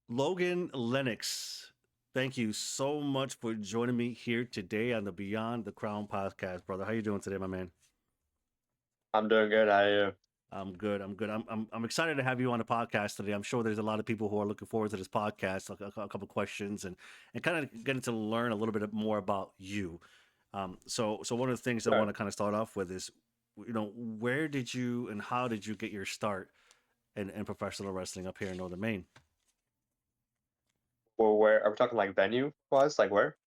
Logan Lennox, thank you so much for joining me here today on the Beyond the Crown podcast, brother. How you doing today, my man? I'm doing good. How are you? I'm good. I'm good. I'm excited to have you on the podcast today. I'm sure there's a lot of people who are looking forward to this podcast. A couple questions and kind of getting to learn a little bit more about you. So one of the things I Sure. want to kind of start off with is, where did you and how did you get your start in professional wrestling up here in Northern Maine? Well, where are we talking like venue wise? Like where?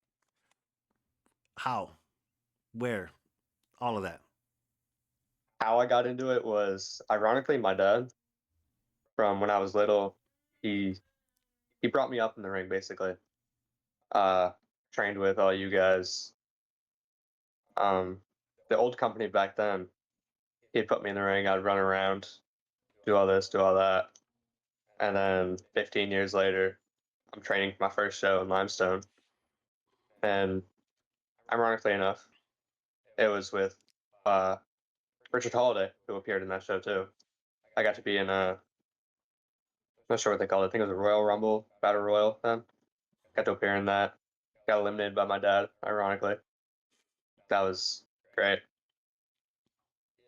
How, where, all of that. How I got into it was ironically my dad from when I was little. He brought me up in the ring basically. Uh, Trained with all you guys. Um, the old company back then. He'd put me in the ring. I'd run around, do all this, do all that, and then 15 years later, I'm training for my first show in Limestone. And ironically enough, it was with uh Richard Holiday who appeared in that show too. I got to be in a not sure what they called it. I think it was a Royal Rumble Battle Royal then. Got to appear in that. Got eliminated by my dad, ironically. That was great.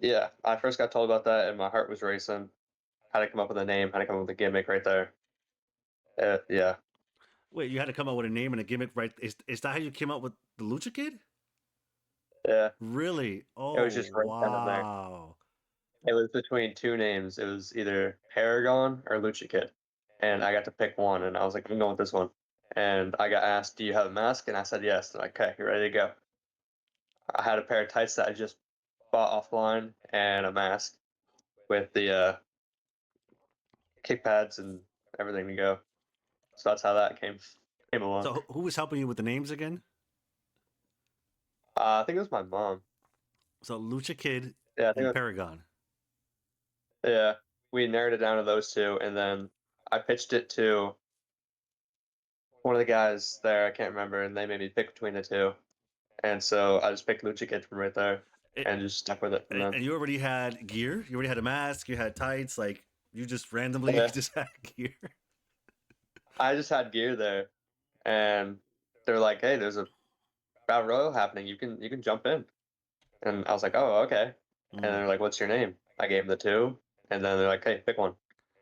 Yeah, I first got told about that and my heart was racing. Had to come up with a name, had to come up with a gimmick right there. Yeah, Wait, you had to come up with a name and a gimmick, right? Is that how you came up with the Lucha Kid? yeah. Really? It Oh, was just right then and there. wow. It was between two names. It was either Paragon or Lucha Kid. And I got to pick one and I was like, I'm going with this one. And I got asked, do you have a mask? And I said yes. They're like, okay, you're ready to go. I had a pair of tights that I just bought offline and a mask with the kick pads and everything to go. So that's how that came along. So who was helping you with the names again? I think it was my mom. So Lucha Kid Yeah, I think and Paragon. yeah. We narrowed it down to those two, and then I pitched it to one of the guys there. I can't remember, and they made me pick between the two. And so I just picked Lucha Kid from right there, It, and just stuck with it from then. and you already had gear. You already had a mask. You had tights. Like you just randomly Yeah, just had gear. I just had gear there, and they're like, "Hey, there's a battle royal happening. You can jump in." And I was like, "Oh, okay." And Mm, they're like, "What's your name?" I gave them the two, and then they're like, "Hey, pick one."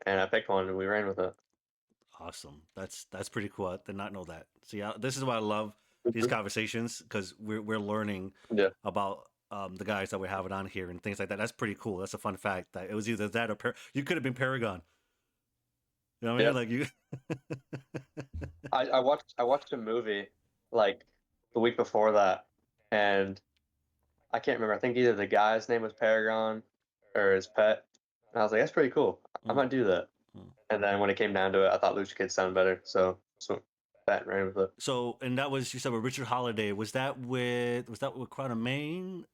And I picked one, and we ran with it. awesome. That's pretty cool. I did not know that. See, this is why I love these Mhm. conversations because we're learning Yeah, about the guys that we're having on here and things like that. That's pretty cool. That's a fun fact that it was either that or you could have been Paragon. You know what I mean? yep. Like you. I watched a movie like the week before that, and I can't remember. I think either the guy's name was Paragon or his pet. And I was like, "That's pretty cool. I Mm, might do that." mm. And then when it came down to it, I thought Lucha Kid sounded better, so that ran with it. So, and that was you said with Richard Holiday. Was that with Crown of Maine?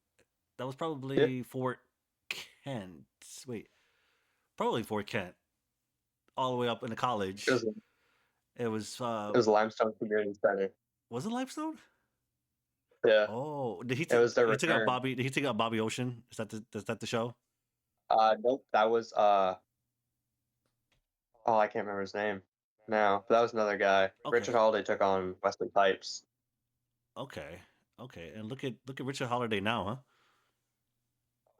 That was Yeah, probably Fort Kent. Wait, probably Fort Kent. All the way up in the it was college. it It was was Limestone Community Center. was it Limestone? Yeah, Oh, it was their he took out return. Bobby? Did he take out Bobby Ocean? Is that the show? Nope, that was oh, I can't remember his name now, but that was another guy. Richard Okay, Holiday took on Wesley Pipes. okay, okay. And look at Richard Holiday now, huh?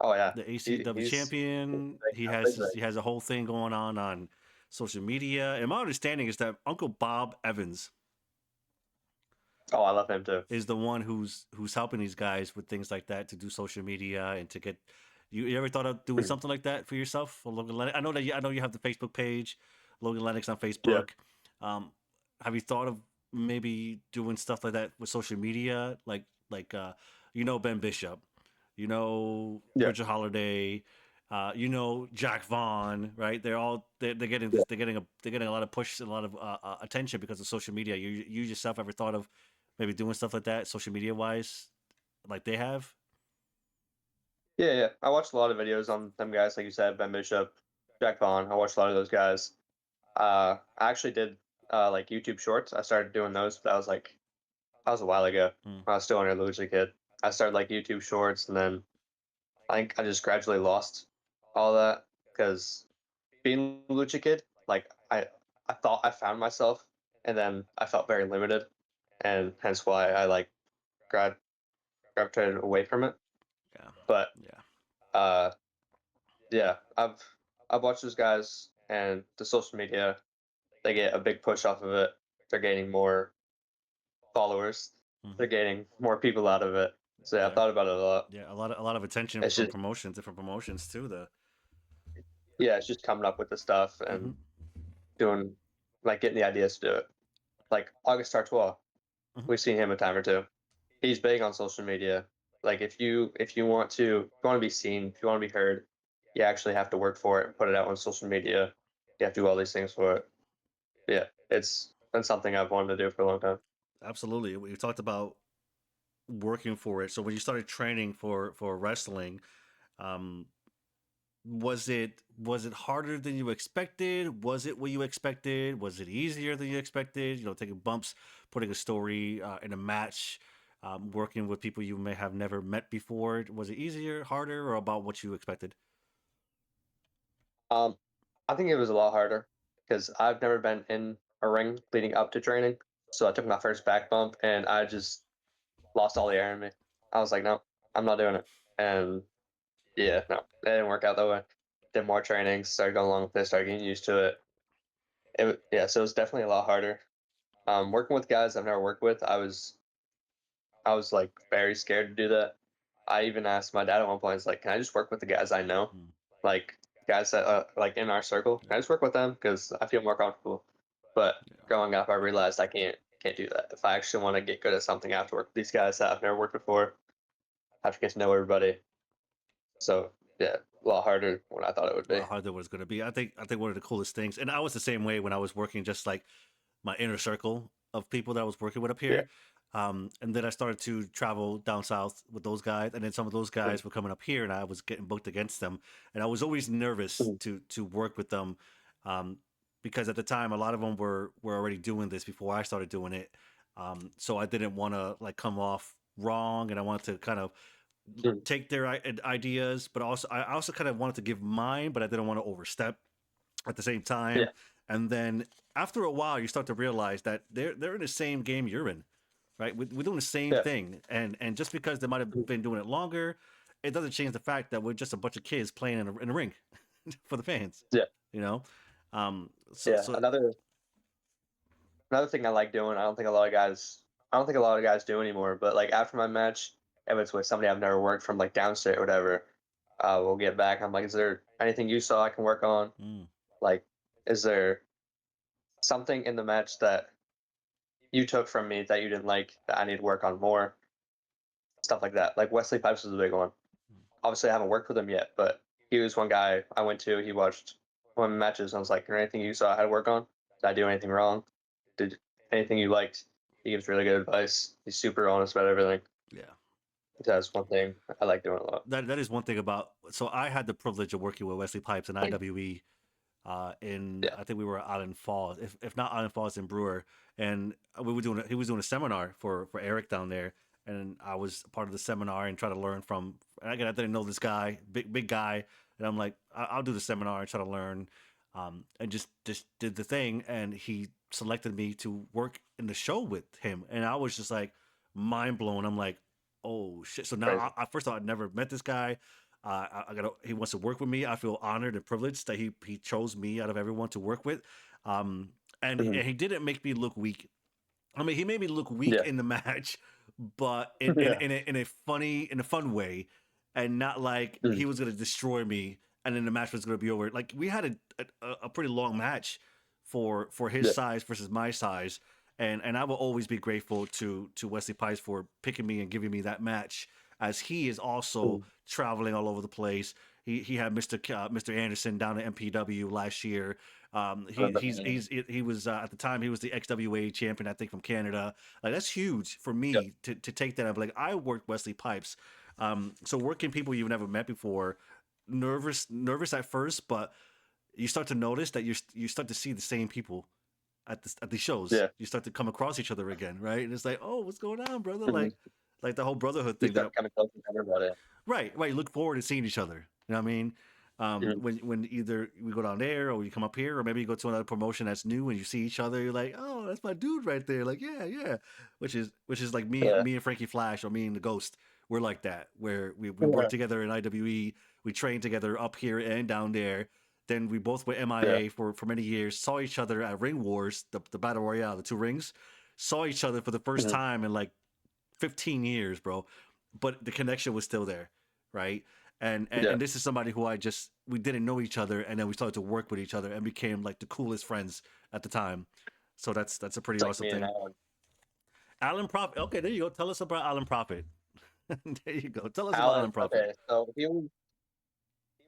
Oh yeah, The he, ACW he's he's champion. big He now, has big his, big. he has a whole thing going on social media. And my understanding is that Uncle Bob Evans Oh, I love him too. is the one who's helping these guys with things like that to do social media and to get. You ever thought of doing something like that for yourself, for Logan Lennox? I know you have the Facebook page, Logan Lennox on Yeah. Facebook. Um, have you thought of maybe doing stuff like that with social media, like Ben Bishop, Yeah, Richard Holiday, Jack Vaughn, right? They're getting yeah, this, they're getting a lot of push and a lot of attention because of social media. You yourself ever thought of maybe doing stuff like that, social media wise, like they have? yeah. I watched a lot of videos on them guys, like you said, Ben Bishop, Jack Vaughn. I watched a lot of those guys. I actually did like YouTube Shorts. I started doing those, but that was a while ago. Mm. When I was still under Lucha Kid. I started like YouTube Shorts, and then I think I just gradually lost all that because being Lucha Kid, like I thought I found myself, and then I felt very limited, and hence why I like gra- gravitated away from it. Yeah. But Yeah. uh, yeah, I've watched those guys and the social media. They get a big push off of it. They're gaining more followers. They're Hmm. gaining more people out of it. So yeah, I Yeah. thought about it a lot. Yeah. A lot of attention It's from just promotions, different promotions too. The yeah, it's just coming up with the stuff hmm and doing like getting the ideas to do it. Like August Artois, hmm we've seen him a time or two. He's big on social media. Like if you want to be seen, if you want to be heard, you actually have to work for it and put it out on social media. You have to do all these things for it. Yeah, it's been something I've wanted to do for a long time. Absolutely. We talked about working for it. So when you started training for wrestling, um, was it harder than you expected? Was it what you expected? Was it easier than you expected? You know, taking bumps, putting a story in a match, working with people you may have never met before. Was it easier, harder, or about what you expected? Um, I think it was a lot harder because I've never been in a ring leading up to training. So I took my first back bump and I just lost all the air in me. I was like, no, I'm not doing it. And yeah, no, it didn't work out that way. Did more training, started going along with it, started getting used to it. Yeah, so it was definitely a lot harder. Working with guys I've never worked with, I was like very scared to do that. I even asked my dad at one point, I was like, can I just work with the guys I know? Hmm. Like guys that like in our circle. Yeah, Can I just work with them? Because I feel more comfortable. But yeah. growing up I realized I can't do that. If I actually want to get good at something, I have to work with these guys that I've never worked before. I have to get to know everybody. So yeah, a lot harder than what I thought it would A be. lot harder than what it's going to be. I think one of the coolest things, and I was the same way when I was working, just like my inner circle of people that I was working with up Yeah. here. And then I started to travel down south with those guys, and then some of those Mhm. guys were coming up here, and I was getting booked against them, and I was always nervous Mhm. to work with them, um, because at the time a lot of them were already doing this before I started doing it, so I didn't want to like come off wrong, and I wanted to kind of Mhm. take their ideas, but also I also kind of wanted to give mine, but I didn't want to overstep at the same time. Yeah. And then after a while, you start to realize that they're in the same game you're in, right? We're doing the same Yeah. thing, and just because they might have Mhm. been doing it longer, it doesn't change the fact that we're just a bunch of kids playing in a ring for the fans, Yeah. you know. So Yeah. so Another thing I like doing, I don't think a lot of guys do anymore, but like after my match, if it's with somebody I've never worked from like downstate or whatever, we'll get back. I'm like, is there anything you saw I can work on? mm, Like, is there something in the match that you took from me that you didn't like that I need to work on more? Stuff like that. Like Wesley Pipes was a big one. Obviously, I haven't worked with him yet, but he was one guy I went to. He watched one of my matches, and I was like, "Is there anything you saw I had to work on? Did I do anything wrong? Did anything you liked?" He gives really good advice. He's super honest about everything. yeah. That's one thing I like doing a lot. That is one thing about. So I had the privilege of working with Wesley Pipes in IWE, in Yeah. I think we were at Island Falls, if not Island Falls in Brewer, and we were doing he was doing a seminar for Eric down there, and I was part of the seminar and try to learn from. And again, I didn't know this guy, big guy, and I'm like, I'll do the seminar and try to learn, and just did the thing, and he selected me to work in the show with him, and I was just like mind blown. I'm like, oh shit! So now Crazy. I first of all, I'd never met this guy. I got he wants to work with me. I feel honored and privileged that he chose me out of everyone to work with. Um, Mhm. and he didn't make me look weak. I mean, he made me look weak Yeah. in the match, but Yeah. in a funny, in a fun way, and not like Mhm. he was gonna destroy me, and then the match was gonna be over. Like we had a pretty long match for his Yeah. size versus my size, and I will always be grateful to Wesley Pipes for picking me and giving me that match, as he is also Mhm. traveling all over the place. He had Mr. Anderson down at MPW last year. I remember him. He was at the time he was the XWA champion, I think, from Canada. Like that's huge for Yeah. me to take that. I'm like, I worked Wesley Pipes, so working people you've never met before, nervous at first, but you start to notice that you start to see the same people at the shows. Yeah. You start to come across each other again, right? And it's like, oh, what's going on, brother? Mhm. Like the whole brotherhood You thing that start coming close with everybody. right. You look forward to seeing each other. You know what I mean? Mhm. When either we go down there or you come up here, or maybe you go to another promotion that's new and you see each other, you're like, oh, that's my dude right there. Like, yeah, yeah. Which is like Yeah. me and Frankie Flash, or me and the Ghost. We're like that, where we work Yeah. together in IWE, we train together up here and down there. Then we both were Yeah. MIA for many years, saw each other at Ring Wars, the Battle Royale, the two rings, saw each other for the first Mhm. time in like 15 years, bro. But the connection was still there, right? Yeah. And this is somebody who we didn't know each other, and then we started to work with each other and became like the coolest friends at the time. So that's a pretty It's like awesome me and thing. Alan. Alan Prophet. Okay, there you go. Tell us about Alan Prophet. There you go. Tell us about Alan, Alan Prophet. okay, so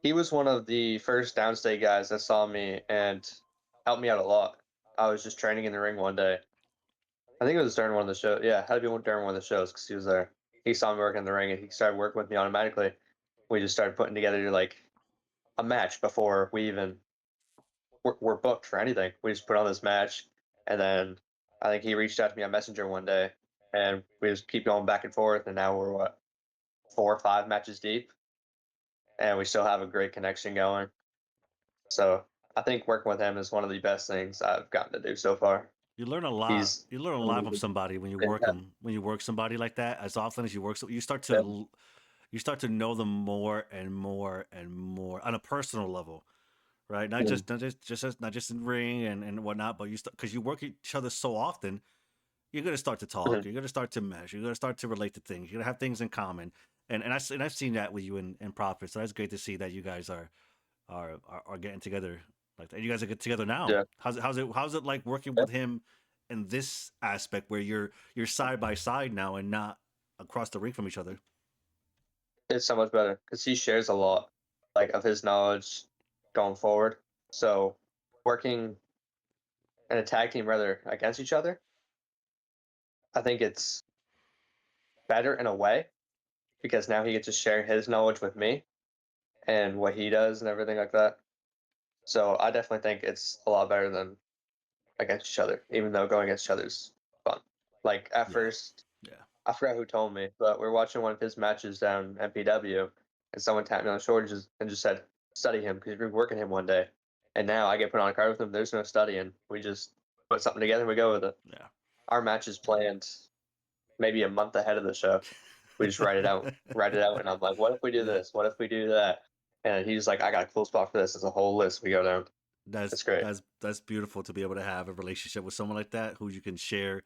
he was one of the first downstate guys that saw me and helped me out a lot. I was just training in the ring one day. I think it was during one of the shows. Yeah, it had to be during one of the shows because he was there. He saw me working in the ring and he started working with me automatically. We just started putting together like a match before we even were booked for anything. We just put on this match, and then I think he reached out to me on Messenger one day, and we just keep going back and forth. And now we're what, 4 or 5 matches deep, and we still have a great connection going. So I think working with him is one of the best things I've gotten to do so far. You learn a lot. He's You learn a lot from amazing. somebody when you Yeah, work them. When you work somebody like that, as often as you work, so yeah, you start to know them more and more and more on a personal level, right? Not mm, just not just in ring and whatnot, but you start because you work each other so often. You're gonna start to talk. mhm, You're gonna start to mesh. You're gonna start to relate to things. You're gonna have things in common, and I've seen that with you and Profit. So that's great to see that you guys are getting together like that. You guys are getting together now. yeah, How's it like working yeah. with him in this aspect where you're side by side now and not across the ring from each other? It's so much better because he shares a lot, like of his knowledge going forward. So working in a tag team rather against each other, I think it's better in a way because now he gets to share his knowledge with me and what he does and everything like that. So I definitely think it's a lot better than against each other, even though going against each other's fun. Like at Yeah, first, yeah. I forgot who told me, but we are watching one of his matches down MPW, and someone tapped me on the shoulder and just said, "Study him because you've been working him one day." And now I get put on a card with him. There's no studying. We just put something together and we go with it. Yeah. Our match is planned maybe a month ahead of the show. We just write it out, and I'm like, "What if we do Yeah. this? What if we do that?" And he's like, "I got a cool spot for this." It's a whole list we go down. It's great. That's beautiful to be able to have a relationship with someone like that who you can share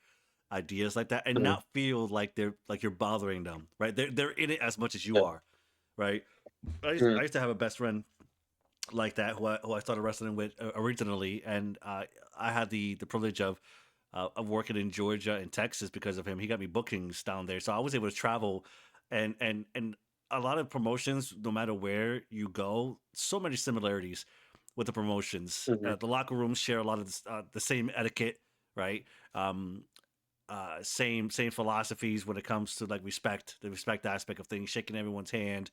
ideas like that and Mhm, not feel like you're bothering them, right? They're in it as much as you yeah, are, right? I mhm, used to have a best friend like that who I started wrestling with originally, and I had the privilege of working in Georgia and Texas because of him. He got me bookings down there, so I was able to travel, and a lot of promotions, no matter where you go, so many similarities with the promotions. mhm, The locker rooms share a lot of the same etiquette, right? Um, same philosophies when it comes to like respect, the respect aspect of things, shaking everyone's hand,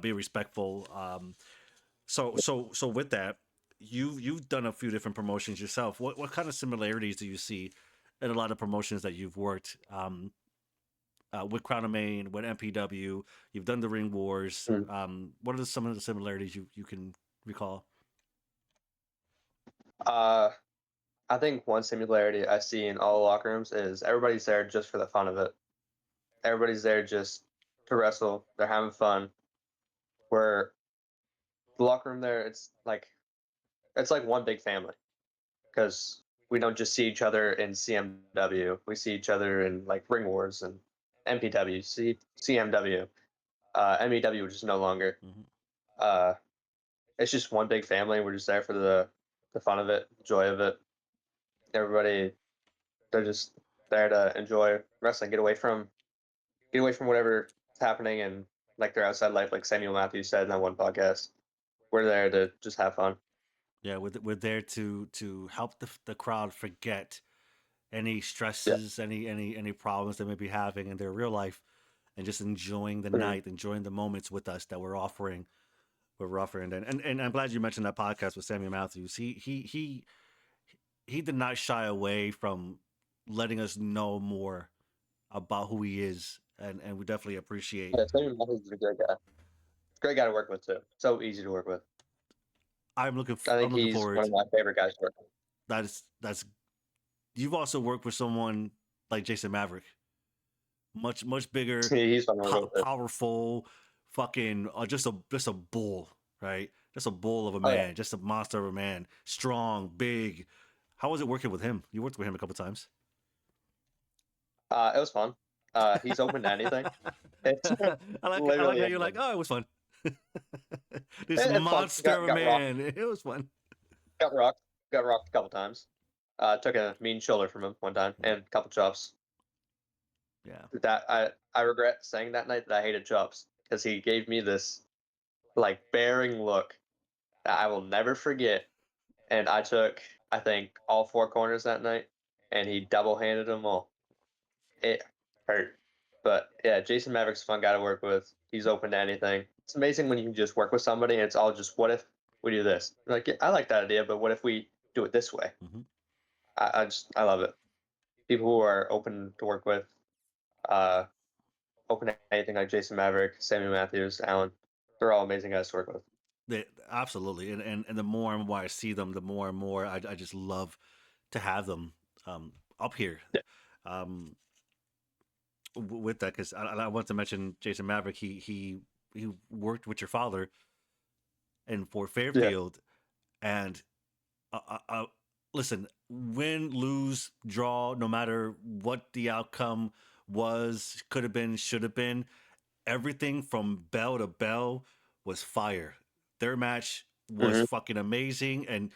being respectful. So with that, you've done a few different promotions yourself. What kind of similarities do you see in a lot of promotions that you've worked with Crown of Maine, with MPW? You've done the Ring Wars. mhm. What are some of the similarities you can recall? Uh, I think one similarity I see in all locker rooms is everybody's there just for the fun of it. Everybody's there just to wrestle. They're having fun. Where the locker room there, it's like one big family because we don't just see each other in CMW. We see each other in like Ring Wars and MPW, CMW, MEW, which is no longer. Hmm. Uh, it's just one big family. We're just there for the fun of it, joy of it. Everybody, they're just there to enjoy wrestling, get away from whatever's happening and like their outside life, like Samuel Matthews said in that one podcast. We're there to just have fun. Yeah, we're there to help the crowd forget any Yeah. stresses, any problems they may be having in their real life, and just enjoying the Mhm. night, enjoying the moments with us that we're offering. And I'm glad you mentioned that podcast with Samuel Matthews. He did not shy away from letting us know more about who he is, and we definitely appreciate. Yeah, Samuel Matthews is a great guy. Great guy to work with too. So easy to work with. I I'm think looking he's one forward. of my favorite guys to work with. That's you've also worked with someone like Jason Maverick, much bigger, He's fun to work with. powerful, fucking just a bull, right? Just a bull of a Oh yeah. man, just a monster of a man, strong, big. How was it working with him? You worked with him a couple times. It was fun. He's open to anything. It's I like literally how you're like, anything. oh, it was fun. This It's fun. monster of a Got rocked. man, it was fun. Got rocked. Got rocked a couple times. Took a mean shoulder from him one time Mm, and a couple chops. yeah. That I regret saying that night that I hated chops because he gave me this like bearing look that I will never forget. And I took, I think, all four corners that night, and he double handed them all. It hurt. But yeah, Jason Maverick's a fun guy to work with. He's open to anything. It's amazing when you can just work with somebody and it's all just, what if we do this? Like, yeah, I like that idea, but what if we do it this way? Hmm. I love it. People who are open to work with, uh, open to anything like Jason Maverick, Sammy Matthews, Allen, they're all amazing guys to work with. Absolutely, and the more and more I see them, the more and more I just love to have them up here. Yeah. Um, with that, because I want to mention Jason Maverick. He worked with your father in Fort Yeah. Fairfield, and listen, win, lose, draw, no matter what the outcome was, could have been, should have been, everything from bell to bell was fire. Their match was Hmm. fucking amazing, and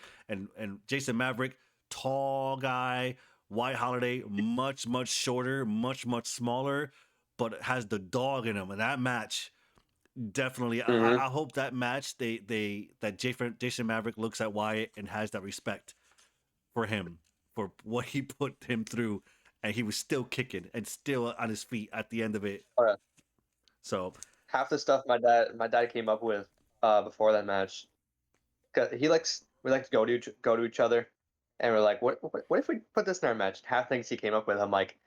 Jason Maverick, tall guy, White Holiday, much shorter, much smaller, but has the dog in him. And that match, definitely, Hmm. I hope that match that Jason Maverick looks at Wyatt and has that respect for him for what he put him through, and he was still kicking and still on his feet at the end of it. Oh, yeah. So Half the stuff my dad came up with before that match. 'Cause we like to go to each other, and we're like, what if we put this in our match? Half things he came up with, I'm like,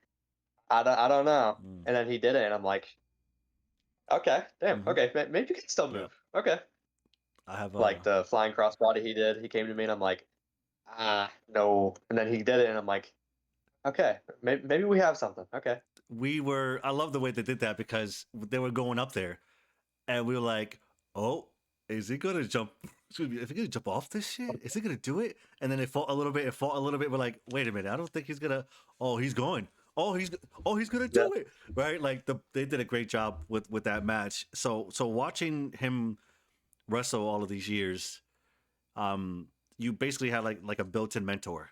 I don't know, mm, and then he did it, and I'm like, okay, damn, mm-hmm. okay, maybe you can still Yeah, move, okay. I have Like the flying crossbody he did, he came to me, and I'm like, no, and then he did it, and I'm like, okay, maybe we have something, okay. we were I love the way they did that because they were going up there and we were like, oh, is he gonna jump? Excuse me, is he gonna jump off this shit? Is he gonna do it? And then it fought a little bit. It fought a little bit. We're like, wait a minute, I don't think he's gonna. Oh, he's going. He's gonna Yeah. do it. Right? Like they did a great job with that match. So watching him wrestle all of these years, you basically had like a built-in mentor,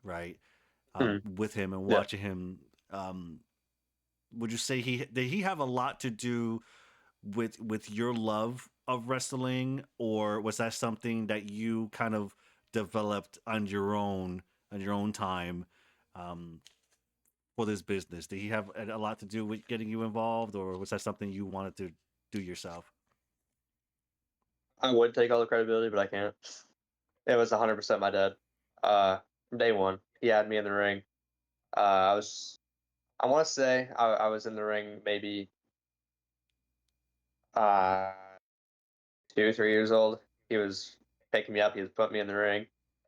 right? Mm, With him and yeah. watching him. Would you say he did he have a lot to do with your love of wrestling, or was that something that you kind of developed on your own time, um, for this business? Did he have a lot to do with getting you involved, or was that something you wanted to do yourself? I would take all the credibility, but I can't. It was 100% my dad. From day one, he had me in the ring. I was, I want to say I was in the ring maybe uh 2, 3 years old. He was picking me up. He was putting me in the ring.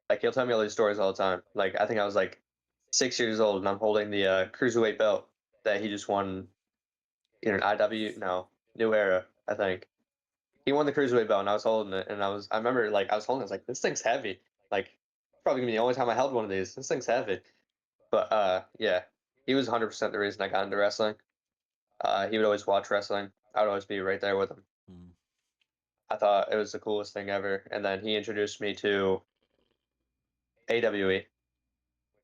Like he'll tell me all these stories all the time. Like I think I was like 6 years old, and I'm holding the cruiserweight belt that he just won. An IW, no, New Era, I think. He won the cruiserweight belt, and I was holding it, and I remember like I was holding it. I was like, this thing's heavy. Like probably gonna be the only time I held one of these. This thing's heavy. But yeah, he was 100% the reason I got into wrestling. He would always watch wrestling. I would always be right there with him. Mm. I thought it was the coolest thing ever. And then he introduced me to AWE,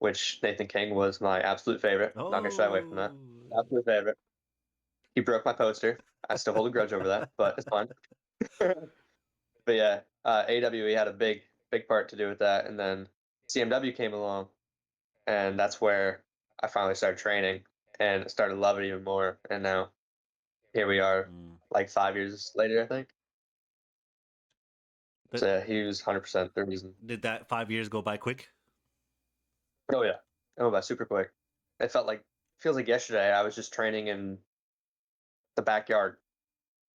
which Nathan King was my absolute favorite. Not gonna shy away from that. Oh, Absolute favorite. He broke my poster. I still hold a grudge over that, but it's fine. But yeah, AWE had a big part to do with that. And then CMW came along, and that's where I finally started training and started loving it even more. And now here we are, mm. like 5 years later, I think. But So yeah, he was 100% the reason. did that 5 years go by quick? Oh yeah, oh by super quick. It feels like yesterday. I was just training in the backyard.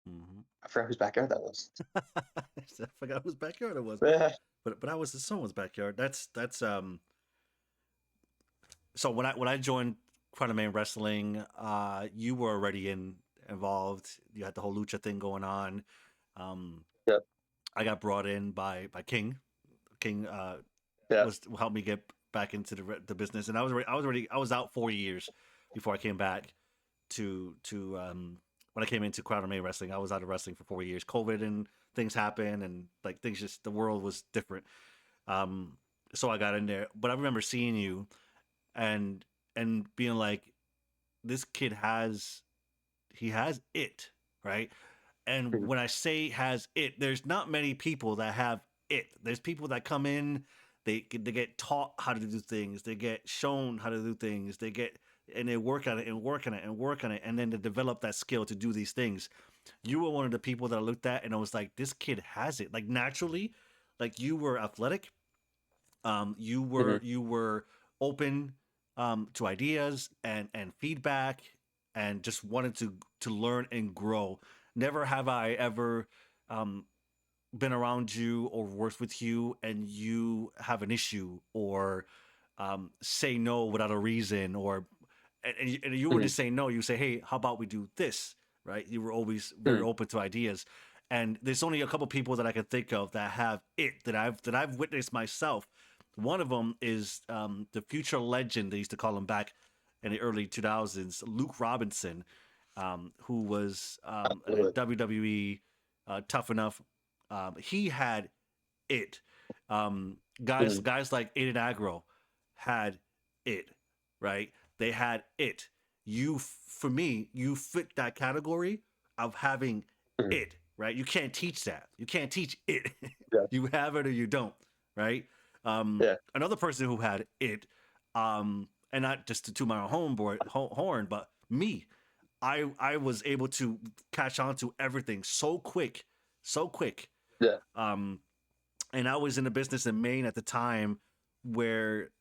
Mm-hmm. I forgot whose backyard that was. I forgot whose backyard it was, Yeah. but I was in someone's backyard. That's. So when I joined Main Wrestling, you were already involved. You had the whole lucha thing going on. Um, Yeah. I got brought in by King. King Yeah. was helped me get back into the business, and I was out 4 years before I came back to when I came into Main Wrestling. I was out of wrestling for 4 years. COVID and things happened, and like things just the world was different. Um, so I got in there, but I remember seeing you and being like, this kid has it, right? And Mhm. when I say has it, there's not many people that have it. There's people that come in, they get taught how to do things, they get shown how to do things, and they work on it and work on it and work on it, and then they develop that skill to do these things. You were one of the people that I looked at and I was like, this kid has it, like naturally, like you were athletic, Mhm. you were open to ideas and feedback, and just wanted to learn and grow. Never have I ever um, been around you or worked with you and you have an issue or say no without a reason, or and you wouldn't Mhm. say no. You say, hey, how about we do this, right? You were always very Mhm. open to ideas. And there's only a couple people that I can think of that have it, that I've witnessed myself. One of them is the future legend, they used to call him back in the early 2000s, Luke Robinson, who was a Absolutely. WWE Tough Enough. He had it. Guys, Mhm. guys like Aiden Agro had it, right? They had it. For me, you fit that category of having Mhm. it, right? You can't teach that. You can't teach it. Yeah. You have it or you don't, right? Yeah. Another person who had it, and not just to toot my own horn, but me. I was able to catch on to everything so quick, so quick. Yeah. Um, and I was in a business in Maine at the time where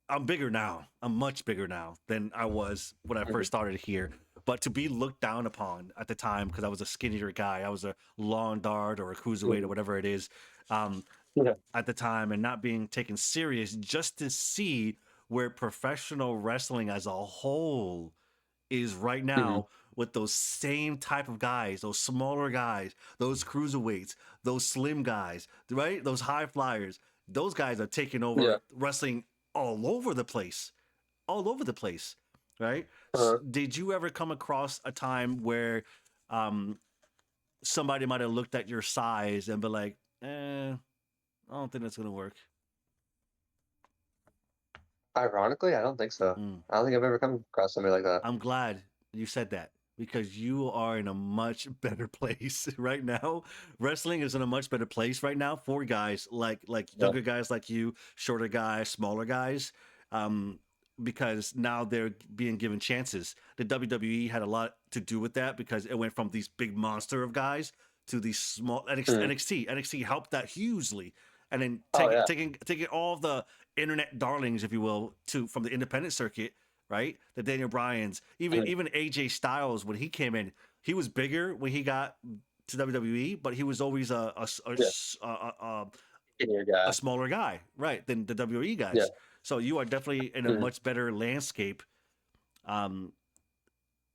I'm bigger now. I'm much bigger now than I was when I Mhm. first started here. But to be looked down upon at the time because I was a skinnier guy, I was a lawn dart or a cruiserweight or Mhm. whatever it is, um, Yeah. at the time, and not being taken serious, just to see where professional wrestling as a whole is right Mhm. now, with those same type of guys, those smaller guys, those cruiserweights, those slim guys, right? Those high flyers. Those guys are taking Yeah. over wrestling all over the place, all over the place, right? Uh-huh. Did you ever come across a time where um, somebody might have looked at your size and be like, I don't think that's gonna work. Ironically, I don't think so. Mm. I don't think I've ever come across somebody like that. I'm glad you said that because you are in a much better place right now. Wrestling is in a much better place right now for guys like Yeah. younger guys like you, shorter guys, smaller guys, um, because now they're being given chances. The WWE had a lot to do with that because it went from these big monster of guys to these small Mhm. NXT. NXT helped that hugely, and then Oh taking yeah. taking taking all the internet darlings, if you will, to from the independent circuit, right? The Daniel Bryans, even Mhm. even AJ Styles when he came in, he was bigger when he got to WWE, but he was always Yeah. Skinnier a guy. smaller guy, right, than the WWE Yeah. guys. So you are definitely in a Mhm. much better landscape um,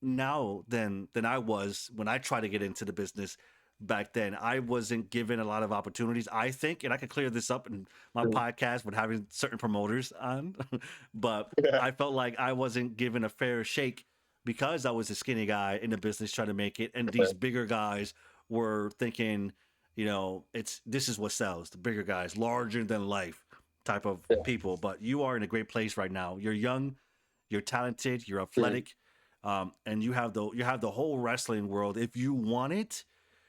now than I was when I tried to get into the business back then. I wasn't given a lot of opportunities, I think, and I could clear this up in my Mhm. podcast with having certain promoters on, but Yeah. I felt like I wasn't given a fair shake because I was a skinny guy in the business trying to make it, and these bigger guys were thinking, it's this is what sells. The bigger guys, larger than life type of Yeah. people. But you are in a great place right now. You're young, you're talented, you're Mhm. athletic, and you have the whole wrestling world. If you want it,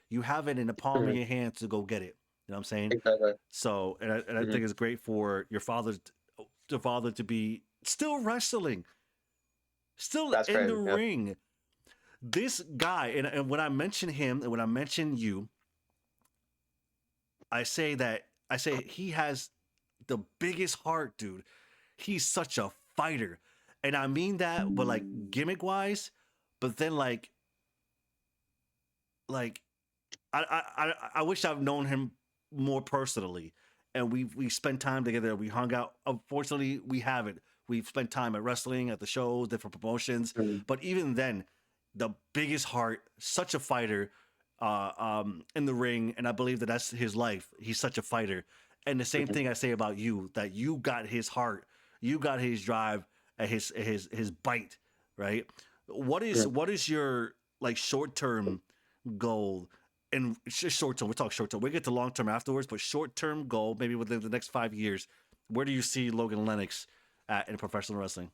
you have it in the palm of Mhm. your hand to go get it. You know what I'm saying? Exactly. So, and I Mhm. think it's great for your father to be still wrestling, still That's in the crazy. Yeah. ring. This guy, and when I mention him and when I mention you, I say he has the biggest heart, dude. He's such a fighter. And I mean that, but like gimmick wise, but then like I wish I've known him more personally, and we spent time together. We hung out. Unfortunately, we haven't. We've spent time at wrestling, at the shows, different promotions. Mhm. But even then, the biggest heart, such a fighter, in the ring, and I believe that that's his life. He's such a fighter, and the same Mhm. thing I say about you, that you got his heart, you got his drive, and his bite, right? Mhm. What is your like short term goal? And it's just short term. We'll talk short term. We'll get to long term afterwards, but short term goal, maybe within the next 5 years, where do you see Logan Lennox at in professional wrestling?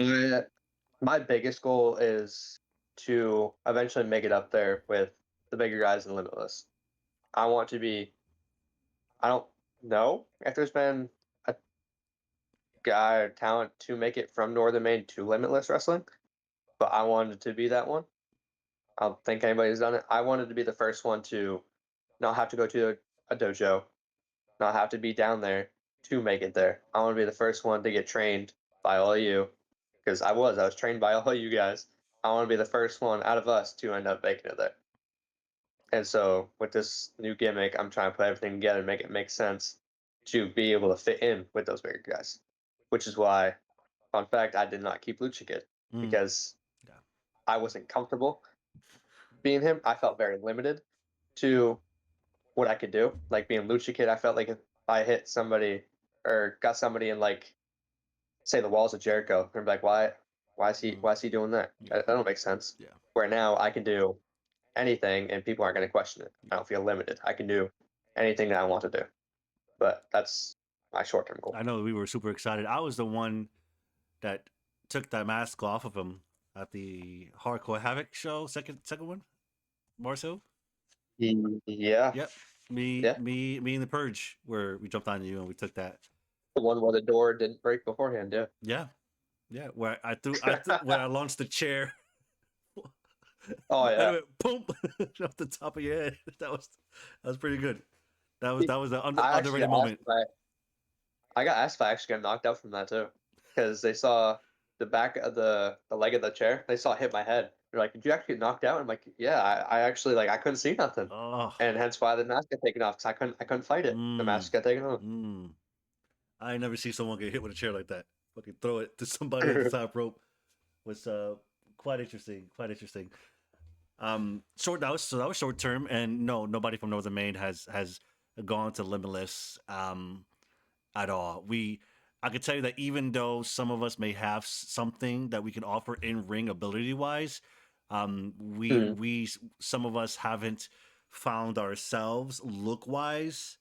Uh, My biggest goal is to eventually make it up there with the bigger guys in Limitless. I want to be. I don't know if there's been a guy or talent to make it from Northern Maine to Limitless Wrestling, but I wanted to be that one. I don't think anybody's done it. I wanted to be the first one to not have to go to a dojo, not have to be down there to make it there. I want to be the first one to get trained by all of you, because I was trained by all of you guys. I want to be the first one out of us to end up making it there. And so with this new gimmick, I'm trying to put everything together and make it make sense to be able to fit in with those bigger guys. Which is why, fun fact, I did not keep Lucha Kid Mm, because yeah. I wasn't comfortable being him. I felt very limited to what I could do. Like being Lucha Kid, I felt like if I hit somebody or got somebody in like say the walls of Jericho, they're like, Mm, why is he doing that? yeah. That don't make sense. Yeah. Where now I can do anything and people aren't going to question it. I Yeah. don't feel limited. I can do anything that I want to do. But that's my short term goal. I know we were super excited. I was the one that took that mask off of him at the Hardcore Havoc show, second one, Marcel. Yeah, Yep. Me, yeah. me, me, and the Purge, where we jumped on you and we took that. The one where the door didn't break beforehand. Yeah. Yeah, yeah. Where when I launched the chair Oh and it yeah. went boom off the top of your head. That was pretty good. That was the I actually underrated got asked moment. if I got asked if I actually got knocked out from that too, because they saw the back of the leg of the chair. They saw it hit my head. They're like, "Did you actually get knocked out?" I'm like, "Yeah, I actually like I couldn't see nothing," Oh, and hence why the mask got taken off because I couldn't fight it. The mm, mask got taken off. mm. I never see someone get hit with a chair like that. Fucking throw it to somebody at the top rope was quite interesting. Quite interesting. Short that was short term, and no, nobody from Northern Maine has gone to Limitless at all. I could tell you that even though some of us may have something that we can offer in ring ability wise, Mhm. some of us haven't found ourselves look wise,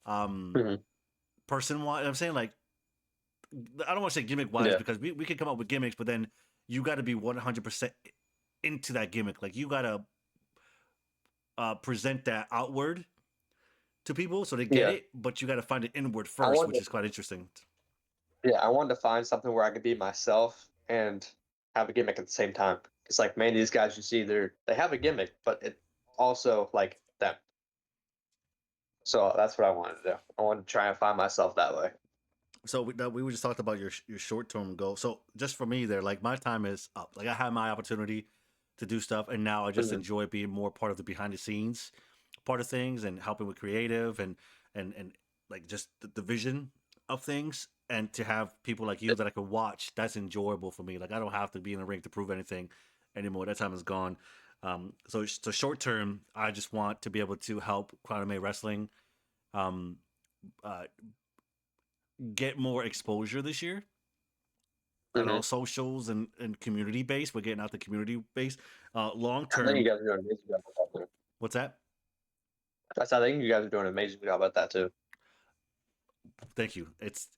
um, Mhm. person wise. I'm saying like I don't want to say gimmick wise Yeah. because we can come up with gimmicks, but then you got to be 100% into that gimmick. Like you got to present that outward to people so they get Yeah. it, but you got to find it inward I first, which wanted is quite interesting. Yeah, I wanted to find something where I could be myself and have a gimmick at the same time. It's like, man, these guys you see, they have a gimmick, but it also like them. So that's what I wanted to do. I wanted to try and find myself that way. So we were just talked about your short term goal. So just for me, there, like my time is up. Like I had my opportunity to do stuff, and now I just Mhm. enjoy being more part of the behind the scenes part of things and helping with creative and like just the vision of things. And to have people like you that I could watch, that's enjoyable for me. Like I don't have to be in the ring to prove anything anymore. That time is gone. So short term, I just want to be able to help Crown Wrestling um, uh, get more exposure this year on all Mhm. socials and community base. We're getting out the community base. Long I think you term, guys are doing an amazing job with that too. what's that? I think you guys are doing an amazing job at that too. Thank you. It's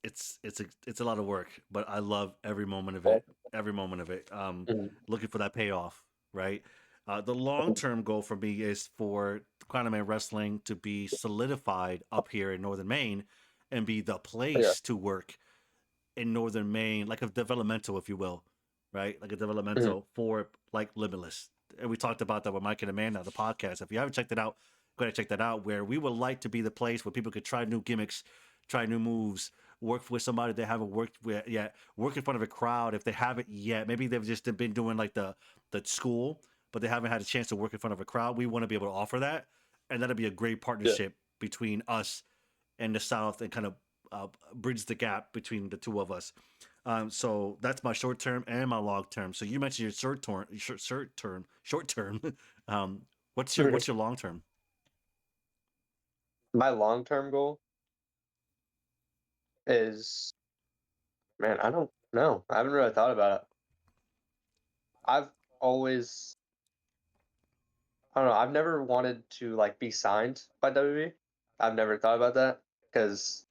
a lot of work, but I love every moment of Well, it. Every moment of it. mhm. Looking for that payoff, right? The long term goal for me is for Crown Wrestling to be solidified up here in Northern Maine and be the Yeah. place to work in Northern Maine, like a developmental, if you will, right? Like a Mhm. developmental for like Limitless. And we talked about that with Mike and Amanda, the podcast. If you haven't checked it out, go ahead and check that out. Where we would like to be the place where people could try new gimmicks, try new moves, work with somebody they haven't worked with yet, work in front of a crowd if they haven't yet. Maybe they've just been doing like the school, but they haven't had a chance to work in front of a crowd. We want to be able to offer that, and that'd be a great Yeah. partnership between us and the South, and kind of bridge the gap between the two of us. So that's my short term and my long term. So you mentioned your short term. What's your long term? My long term goal is, man, I don't know. I haven't really thought about it. I've always, I don't know. I've never wanted to like be signed by WWE. I've never thought about that because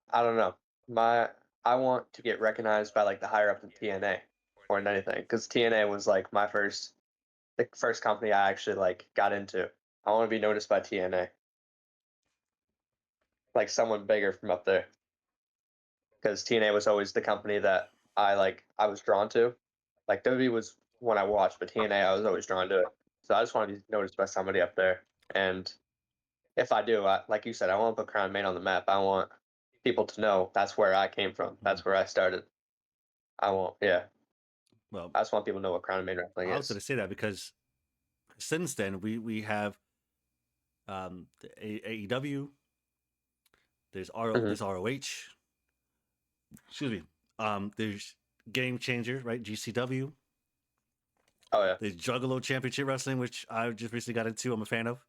I don't know. My I want to get recognized by like the higher up in TNA more than anything because TNA was like the first company I actually like got into. I want to be noticed by TNA, like someone bigger from up there, because TNA was always the company that I was drawn to. Like WWE was one I watched, but TNA I was always drawn to it. So I just want to be noticed by somebody up there. And if I do, like you said, I want to put Crown Main on the map. I want people to know that's where I came from. Mhm. That's where I started. Yeah. Well, I just want people to know what Crown Main Wrestling I was going is. to say that because since then we have the AEW. Hmm. There's ROH. Excuse me. There's Game Changer, right? GCW. Oh yeah. There's Juggalo Championship Wrestling, which I just recently got into. I'm a fan of.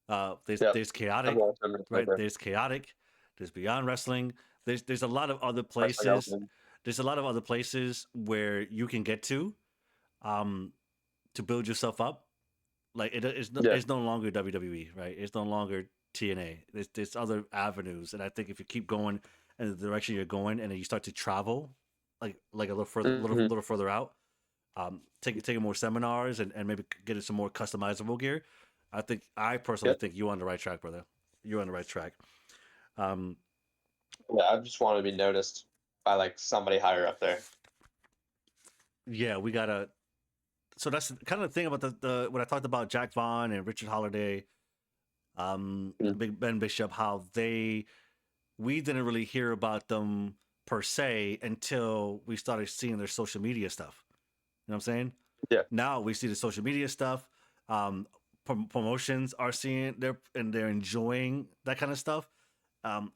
Yep. There's I've Chaotic, watched them right right? there. There's Chaotic. There's Beyond Wrestling. There's a lot of other Wrestling places. Open. There's a lot of other places where you can get um, to build yourself up. Like Yeah. it's no longer WWE, right? It's no longer TNA. There's other avenues, and I think if you keep going in the direction you're going, and then you start to travel, like a little further, Hmm. little further out, taking more seminars, and maybe getting some more customizable gear. I personally Yep. think you're on the right track, brother. You're on the right track. Um, Yeah. I just want to be noticed by like somebody higher up there. yeah, we gotta. So that's kind of the thing about the when I talked about Jack Vaughn and Richard Holiday, Mm. Big Ben Bishop, how we didn't really hear about them per se until we started seeing their social media stuff. You know what I'm saying? Yeah. Now we see the social media stuff. Um, Promotions are seeing they're enjoying that kind of stuff. Um,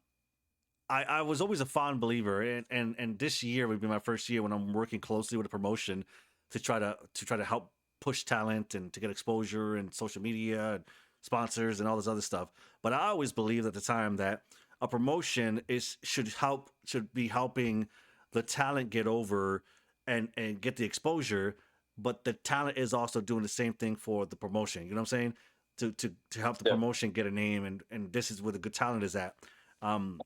I was always a fond believer, and this year would be my first year when I'm working closely with a promotion to try to help push talent and to get exposure and social media and sponsors and all this other stuff. But I always believed at the time that a promotion is should be helping the talent get over and get the exposure, but the talent is also doing the same thing for the promotion. You know what I'm saying? To help the Yeah. promotion get a name, and this is where the good talent is at. Um,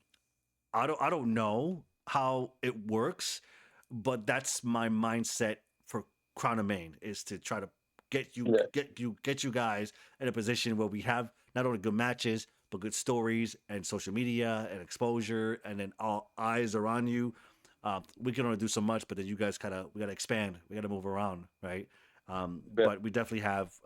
I don't know how it works, but that's my mindset for Crown and Main is to try to Yeah. get you guys in a position where we have not only good matches but good stories and social media and exposure, and then all eyes are on you. We can only do so much, but then you guys we gotta expand. We gotta move around, right? Yeah. But we definitely have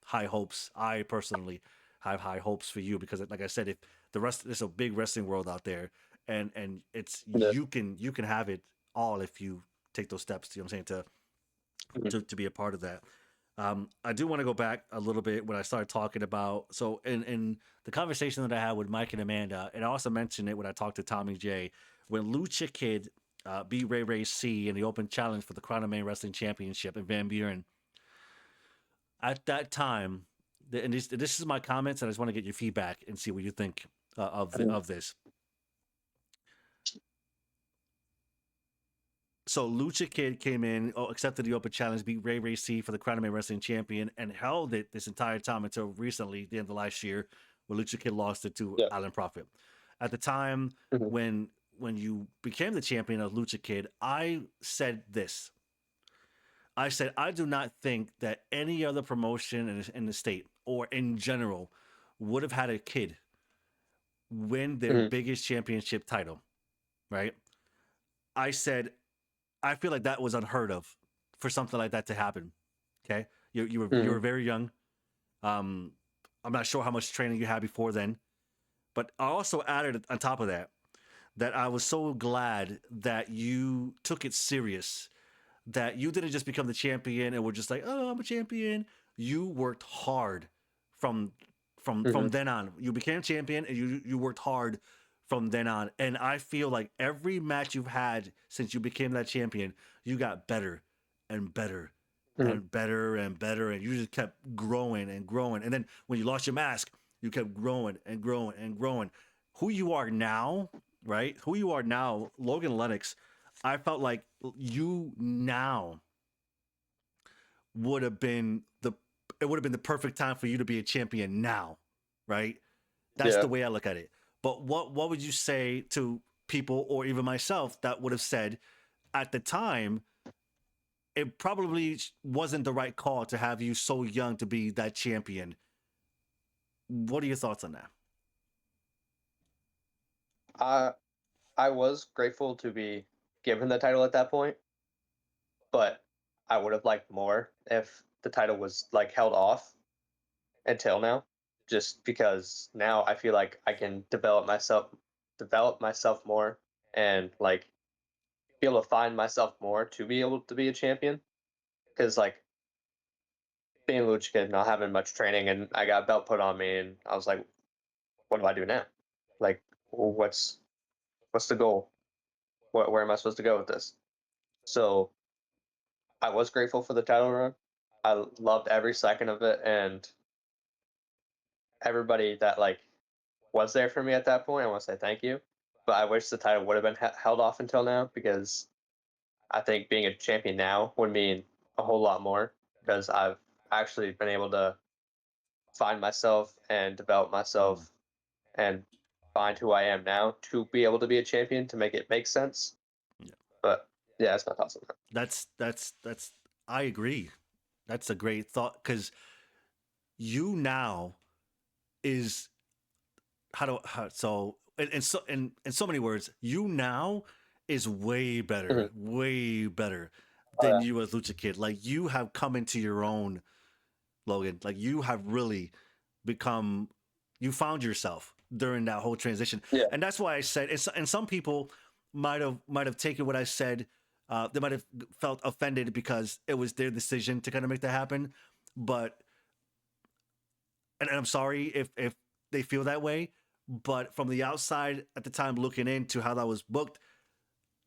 high hopes. I personally have high hopes for you because, like I said, if there's a big wrestling world out there, and it's Yeah. you can have it all if you take those steps. You know what I'm saying, Mhm. to be a part of that. I do want to go back a little bit when I started talking about in the conversation that I had with Mike and Amanda, and I also mentioned it when I talked to Tommy J. When Lucha Kid beat Ray C in the Open Challenge for the Crown of Main Wrestling Championship in Van Buren. At that time, and this is my comments, and I just want to get your feedback and see what you think Mhm. of this. So Lucha Kid came in, accepted the open challenge, beat Ray C for the Crown of Main Wrestling Champion, and held it this entire time until recently, the end of last year, where Lucha Kid lost it to Yeah. Alan Prophet. At the time Mhm. when you became the champion of Lucha Kid, I said this. I said I do not think that any other promotion in the state or in general would have had a kid win their Mhm. biggest championship title. Right? I said I feel like that was unheard of for something like that to happen. Okay, you were Mhm. very young. Um, I'm not sure how much training you had before then, but I also added on top of that that I was so glad that you took it serious that you didn't just become the champion and were just like, oh, I'm a champion. You worked hard from from Hmm. then on. You became champion and you worked hard from then on. And I feel like every match you've had since you became that champion, you got better and better Hmm. and better and better, and you just kept growing and growing. And then when you lost your mask, you kept growing and growing and growing. Who you are now, right? Who you are now, Logan Lennox. I felt like you now would have been the it would have been the perfect time for you to be a champion now, right? That's Yeah. the way I look at it. But what would you say to people or even myself that would have said at the time it probably wasn't the right call to have you so young to be that champion? What are your thoughts on that? I I was grateful to be given the title at that point, but I would have liked more if the title was like held off until now, just because now I feel like I can develop myself more, and like be able to find myself more to be able to be a champion. Because like being a lucha kid, not having much training, and I got a belt put on me, and I was like, what do I do now? Like, what's the goal? Where am I supposed to go with this? So I was grateful for the title run. I loved every second of it, and everybody that like was there for me at that point. I want to say thank you, but I wish the title would have been held off until now, because I think being a champion now would mean a whole lot more, because I've actually been able to find myself and develop Mm, myself and find who I am now to be able to be a champion, to make it make sense. yeah. But yeah, that's my thoughts on that. That's I agree. That's a great thought because you now is so in so many words, you now is Mhm. way better Oh than yeah, you as Lucha Kid. Like you have come into your own, Logan. Like you have really become, you found yourself during that whole transition, yeah, and that's why I said. And some people might have taken what I said. They might have felt offended because it was their decision to kind of make that happen. But and I'm sorry if they feel that way. But from the outside at the time looking into how that was booked,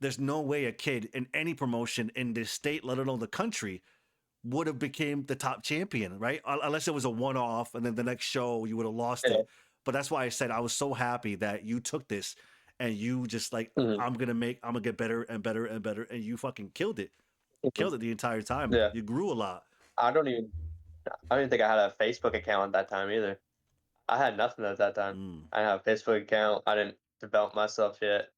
there's no way a kid in any promotion in this state, let alone the country, would have became the top champion, right? Unless it was a one-off and then the next show you would have lost yeah. it. But that's why I said I was so happy that you took this and you just like Mhm. I'm gonna get better and better and better, and you fucking Mhm. killed it the entire time. Yeah. You grew a lot. I don't even. I don't even think I had a Facebook account at that time either. I had nothing at that time. Mm. I didn't have a Facebook account. I didn't develop myself yet.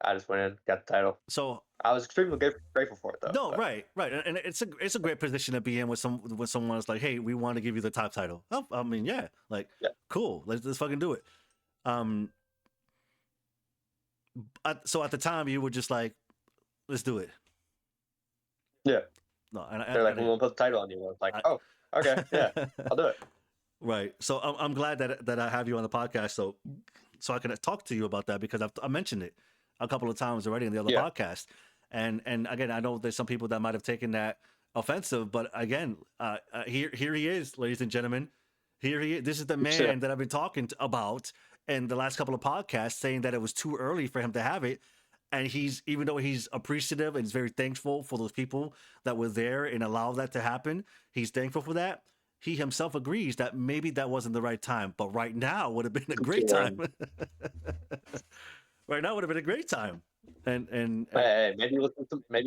I just went in, got the title. So I was extremely grateful for it though. no, But right, and it's a great position to be in with when someone's like, hey, we want to give you the top title. Oh, I mean, yeah, like yeah, cool, let's fucking do it. Um, so at the time you were just like, let's do it. yeah. No, They're like, "We won't put the title on you." I was like, "Oh, okay, yeah, I I'll do it." right. So I'm glad that I have you on the podcast, so I can talk to you about that because I mentioned it a couple of times already in the other Yeah, podcast, and again I know there's some people that might have taken that offensive, but again, here he is, ladies and gentlemen. Here he is. This is the yeah. man that I've been talking about in the last couple of podcasts, saying that it was too early for him to have it. And he's, even though he's appreciative and he's very thankful for those people that were there and allowed that to happen, he's thankful for that. He himself agrees that maybe that wasn't the right time, but right now would have been a great time. Um, Right now would have been a great time, and hey, maybe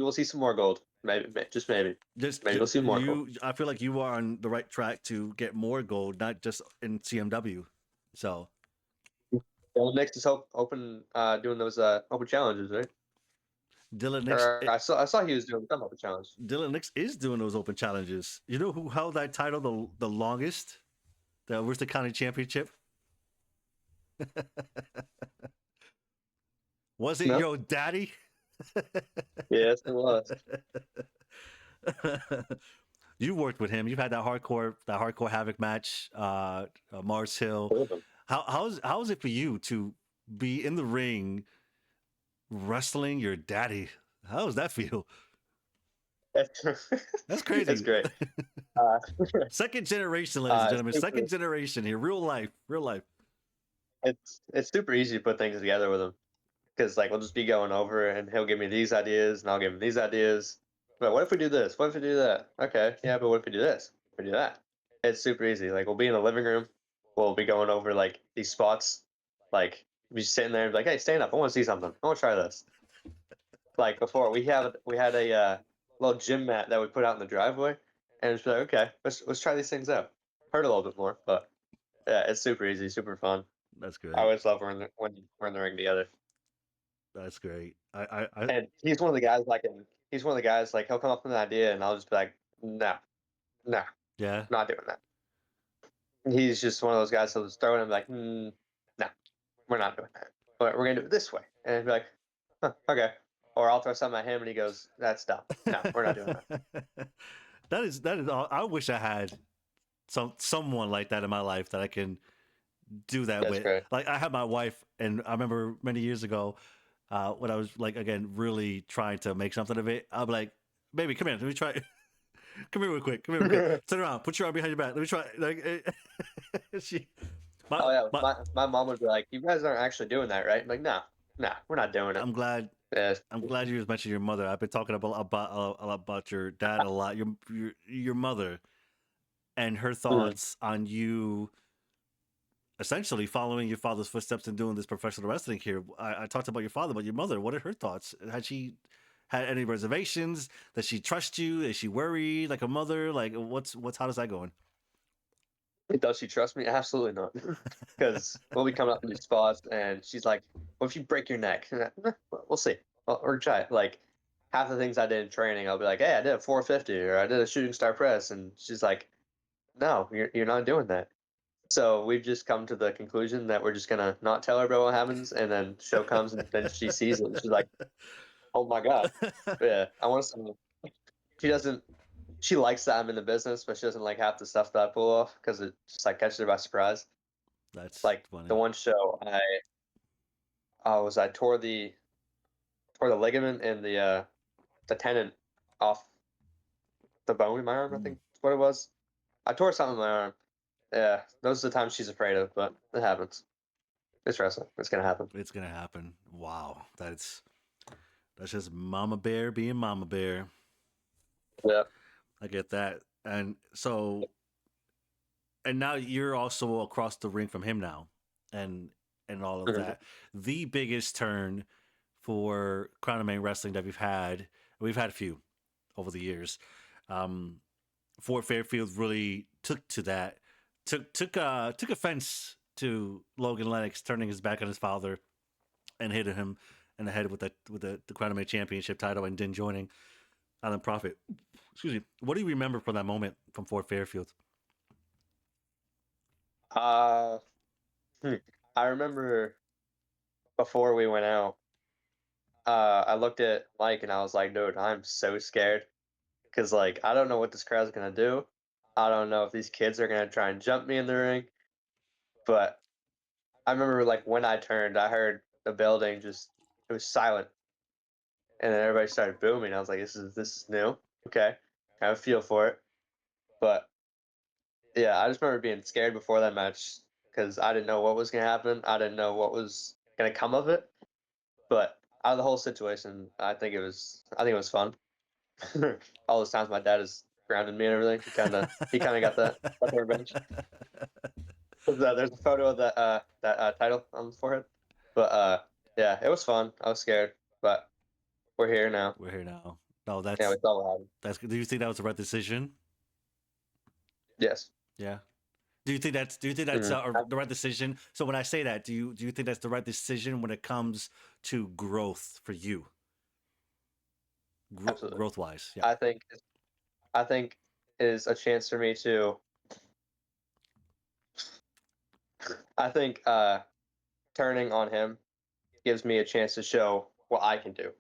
we'll see some more gold. Maybe, just maybe, just maybe we'll see more gold. I feel like you are on the right track to get more gold, not just in CMW. So Well, next is open doing those open challenges, right? Dylan Nix, Or I saw he was doing some open challenge. Dylan Nix is doing those open challenges. You know who held that title the longest? The Worcester County Championship. Was it No, your daddy? yes, it was. You worked with him. You've had that hardcore havoc match, Mars Hill. Two of them. How's it for you to be in the ring wrestling your daddy? How does that feel? It's, That's it's crazy. great. Uh, Second generation, ladies and gentlemen. super, Second generation here. Real life. Real life. it's super easy to put things together with him because like we'll just be going over and he'll give me these ideas and I'll give him these ideas. But what if we do this? What if we do that? Okay, yeah, but what if we do this? What if we do that? It's super easy. Like we'll be in the living room, we'll be going over like these spots, like we just sitting there and be like, hey, stand up. I want to see something. I want to try this. Like before, we had a little gym mat that we put out in the driveway, and it's like, okay, let's try these things out. Hurt a little bit more, but yeah, it's super easy, super fun. That's I great. always love when we're in the ring together. That's great. I And he's one of the guys like, he's one of the guys like he'll come up with an idea, and I'll just be like, no, no, yeah. not doing that. He's just one of those guys that'll just throw it and be like, no, we're not doing that. But we're gonna do it this way, and he'd be like, huh, okay. Or I'll throw something at him, and he goes, that's dumb. No, we're not doing that. That is all. I wish I had someone like that in my life that I can do that That's with. great. Like I had my wife, and I remember many years ago when I was like again really trying to make something of it. I'm like, baby, come here, let me try. Come here real quick. Come here real quick. Turn around. Put your arm behind your back. Let me try. Like she, Oh yeah, my. my mom would be like, "You guys aren't actually doing that, right?" I'm like, no, no, we're not doing it. I'm glad. Yeah, I'm glad you just mentioned your mother. I've been talking about your dad a lot. Your mother and her mhm. thoughts on you essentially following your father's footsteps and doing this professional wrestling here. I talked about your father, but your mother, what are her thoughts? Had she had any reservations? Does she trust you? Is she worried like a mother? Like what's how does that going? Does she trust me? Absolutely not. Because we'll be coming up in these spots, and she's like, "What if you break your neck?" And we'll see. Or try it. Like half the things I did in training, I'll be like, "Hey, I did a 450, or I did a shooting star press," and she's like, "No, you're not doing that." So we've just come to the conclusion that we're just gonna not tell her about what happens, and then show comes, and then she sees it, and she's like, "Oh my god, yeah, I want to." She doesn't. She likes that I'm in the business, but she doesn't like half the stuff that I pull off because it just like catches her by surprise. That's Like the funny. one show I tore the ligament and the tendon off the bone in my arm. I Mm, think that's what it was. I tore something in my arm. Yeah, those are the times she's afraid of, but it happens. It's wrestling. It's gonna happen. it's gonna happen. Wow, that's just Mama Bear being Mama Bear. Yeah. I get that. And now you're also across the ring from him now, and all of Mhm. that. The biggest turn for Crown and Main Wrestling that we've had a few over the years. Um, Fort Fairfield really took to that, took offense to Logan Lennox turning his back on his father and hitting him in the head with the Crown and Main Championship title and then joining Island Profit. Excuse me. What do you remember from that moment from Fort Fairfield? Uh, hmm. I remember before we went out, I looked at Mike and I was like, dude, I'm so scared because like I don't know what this crowd's gonna do. I don't know if these kids are gonna try and jump me in the ring, but I remember like when I turned, I heard the building just it was silent, and then everybody started booming. I was like, this is new. Okay, I have a feel for it, but yeah, I just remember being scared before that match because I didn't know what was gonna happen. I didn't know what was gonna come of it, but out of the whole situation, I think it was fun. All those times my dad has grounded me and everything, he kind of got the revenge. There's a photo of that title on the forehead. But yeah, it was fun. I was scared, but we're here now. We're here now. No, Yeah, we saw what happened. that's. Do you think that was the right decision? Yes. Yeah. Do you think that's Hmm. the right decision? So when I say that, do you think that's the right decision when it comes to growth for you, Absolutely. growth wise? Yeah. I think I think is a chance for me to. I think turning on him gives me a chance to show what I can do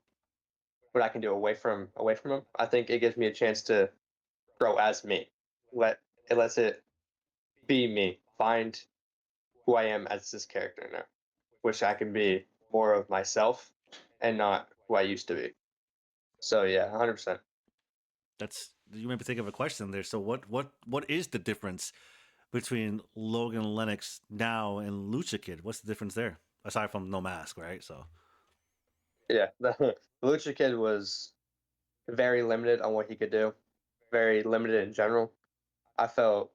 away from him. I think it gives me a chance to grow as me. Let it lets it be me. Find who I am as this character now, which I can be more of myself and not who I used to be. So yeah, 100%. That's you made me think of a question there. So what is the difference between Logan Lennox now and Lucha Kid? What's the difference there? Aside from no mask, right? So Yeah, the Lucha Kid was very limited on what he could do, very limited in general. I felt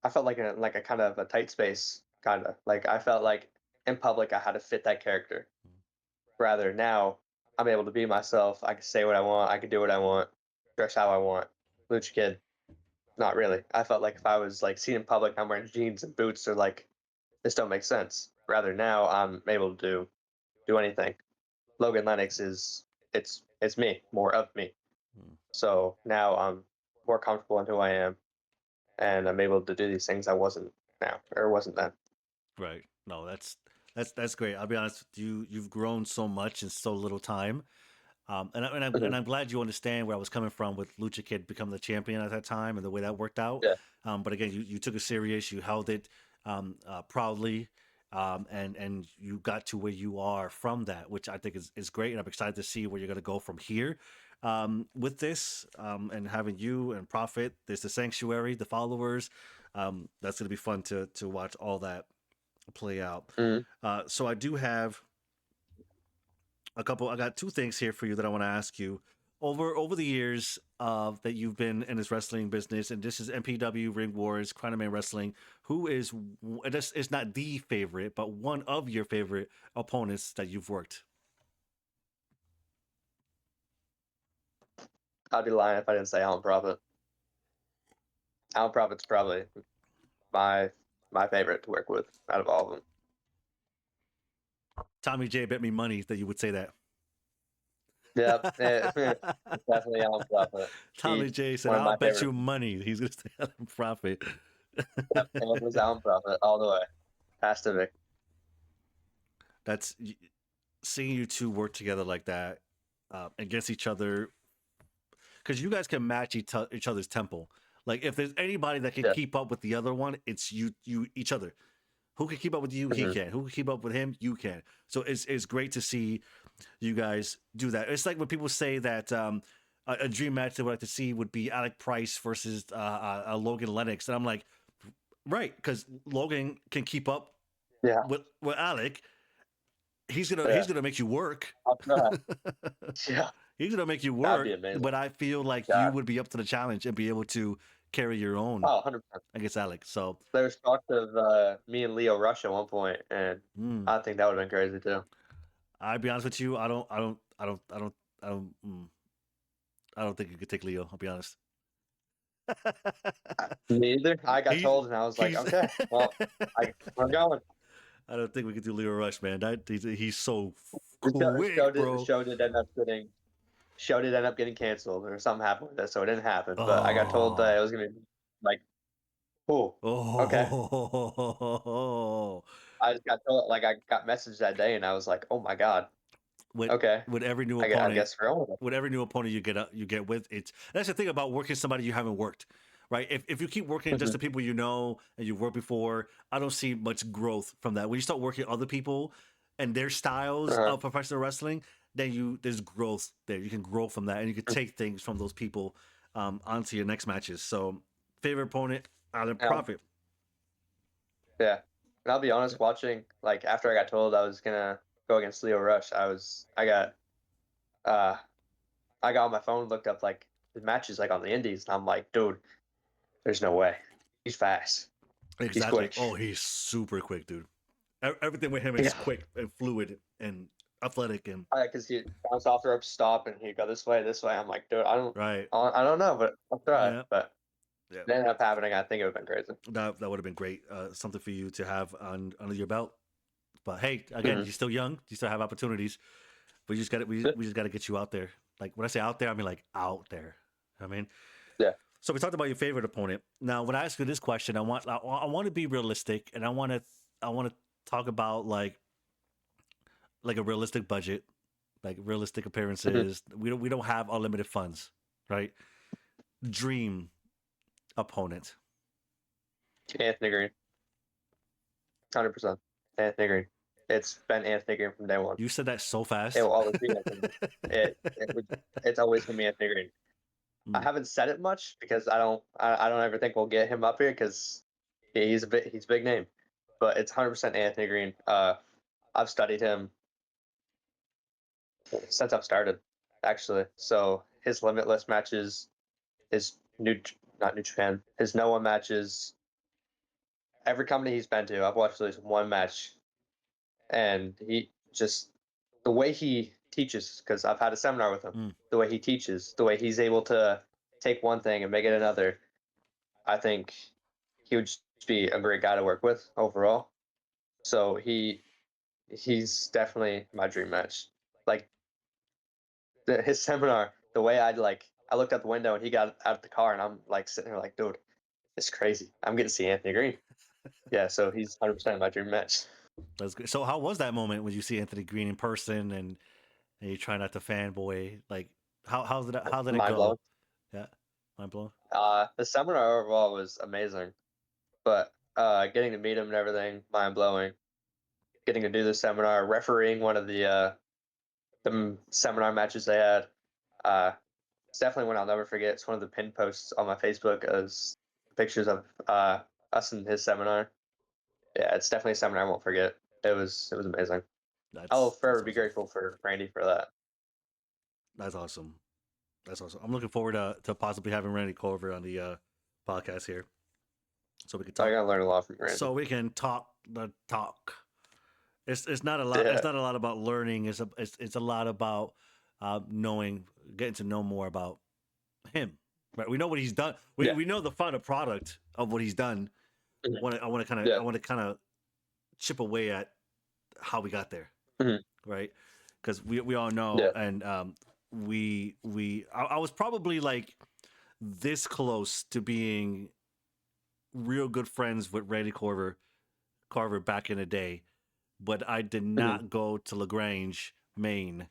I felt like a kind of a tight space, kind of like I felt like in public I had to fit that character. Rather now, I'm able to be myself. I can say what I want. I can do what I want, dress how I want. Lucha Kid, not really. I felt like if I was like seen in public, I'm wearing jeans and boots, or like this don't make sense. Rather now, I'm able to do anything. Logan Lennox is it's me, more of me. mm, So now I'm more comfortable in who I am, and I'm able to do these things I wasn't now or wasn't then. right. No, that's great. I'll be honest with you. You've grown so much in so little time. And Mhm. I'm glad you understand where I was coming from with Lucha Kid becoming the champion at that time and the way that worked out. Yeah. But again, you took it serious, you held it proudly, and you got to where you are from that, which I think is great. And I'm excited to see where you're going to go from here with this and having you and Prophet. There's the Sanctuary, the followers. That's going to be fun to watch all that play out. Mhm. So I do have a couple. I got two things here for you that I want to ask you. Over the years that you've been in this wrestling business, and this is MPW Ring Wars, Crown of Man Wrestling. Who is this? Is not the favorite, but one of your favorite opponents that you've worked. I'd be lying if I didn't say Alan Prophet. Alan Prophet's probably my my favorite to work with out of all of them. Tommy J bet me money that you would say that. Yeah, it's definitely Alan Prophet. Tommy He's J said, one of "I'll my bet favorite. you money he's gonna stay out of profit." Yep, and it was Alan Prophet all the way. Has to be. That's seeing you two work together like that against each other because you guys can match each other's tempo. Like if there's anybody that can Yeah. keep up with the other one, it's you each other. Who can keep up with you? He Mhm. can. Who can keep up with him? You can. So it's great to see you guys do that. It's like when people say that a dream match they would like to see would be Alec Price versus Logan Lennox, and I'm like, right, because Logan can keep up Yeah, with Alec. He's yeah. gonna make you work. I'll try. Yeah, He's gonna make you that'd be work, amazing. but I feel like you God. would be up to the challenge and be able to carry your own Oh, 100%. against Alex. So, There was talks of me and Leo Rush at one point, and mm, I think that would have been crazy too. I'll be honest with you. I don't, I don't think you could take Leo. I'll be honest. Me either. I got he's told, and I was like, he's. okay, well, we're going. I don't think we could do Leo Rush, man. He's so The quick, bro. show did end up getting canceled, or something happened with it, so it didn't happen. But I got told that Oh, it was gonna be like, cool, okay. oh. I just got told, like, I got messaged that day, and I was like, oh my god, with okay. with every new I opponent, guess we're going with it. with every new opponent you get with it's that's the thing about working somebody you haven't worked, right? If you keep working just Mhm. the people you know and you've worked before, I don't see much growth from that. When you start working other people and their styles Uh-huh. of professional wrestling, then there's growth there. You can grow from that and you can take things from those people onto your next matches. So favorite opponent, Alan And Profit. yeah, and I'll be honest, watching like after I got told I was gonna go against Leo Rush, uh I got on my phone, looked up like the matches like on the indies, and I'm like, dude, there's no way. He's fast. He's Exactly. quick. Oh, he's super quick, dude. Everything with him is Yeah. quick and fluid and athletic and Because he bounced off the rope, stop, and he go this way, this way. I'm like, dude, right. I don't know, but I'll try. Yeah. But Yeah. it ended up happening. I think it would have been crazy. That would have been great. Something for you to have on under your belt. But hey, again, Hmm. you're still young. You still have opportunities. We just got to we just got to get you out there. Like when I say out there, I mean like out there. I mean, Yeah. so we talked about your favorite opponent. Now, when I ask you this question, I want to be realistic, and I want to talk about like a realistic budget, like realistic Hmm. appearances. We don't have unlimited funds, right? Dream opponent. Anthony Green, 100%. Anthony Green. It's been Anthony Green from day one. You said that so It fast. will always be Anthony. It would. It's always gonna be Anthony Green. I Mm. haven't said it much because I don't ever think we'll get him up here because he's a big name, but it's 100% Anthony Green. I've studied him since I've started, actually. So his limitless matches, his new not New Japan, his Noah matches, every company he's been to, I've watched at least one match, and he just the way he teaches, because I've had a seminar with him, Mm. the way he teaches, the way he's able to take one thing and make it another, I think he would just be a great guy to work with overall. So he's definitely my dream match. Like his seminar, the way I looked out the window and he got out of the car and I'm like sitting there like, dude, it's crazy. I'm getting to see Anthony Green. Yeah, so he's 100% my dream match. That's good. So how was that moment when you see Anthony Green in person and you try not to fanboy? Like how did it Mind go? blowing. Yeah, mind blown. The seminar overall was amazing, but getting to meet him and everything, mind blowing. Getting to do the seminar, refereeing one of the seminar matches they had, uh, it's definitely one I'll never forget. It's one of the pin posts on my Facebook as pictures of us in his seminar. Yeah, it's definitely a seminar I won't forget. It was amazing. I'll That's forever be awesome. grateful for Randy for that. That's awesome. That's awesome. I'm looking forward to possibly having Randy Culver on the podcast here, so we can I talk. gotta learn a lot from you, Randy. So we can talk the talk. It's not a lot. It's Yeah, not a lot about learning. It's a lot about knowing, getting to know more about him. Right. We know what he's done. yeah, We know the final product of what he's done. mhm, I want to kind of yeah, chip away at how we got there. mhm, Right. Because we all know, yeah, and I was probably like this close to being real good friends with Randy Carver back in the day, but I did mhm, not go to LaGrange, Maine,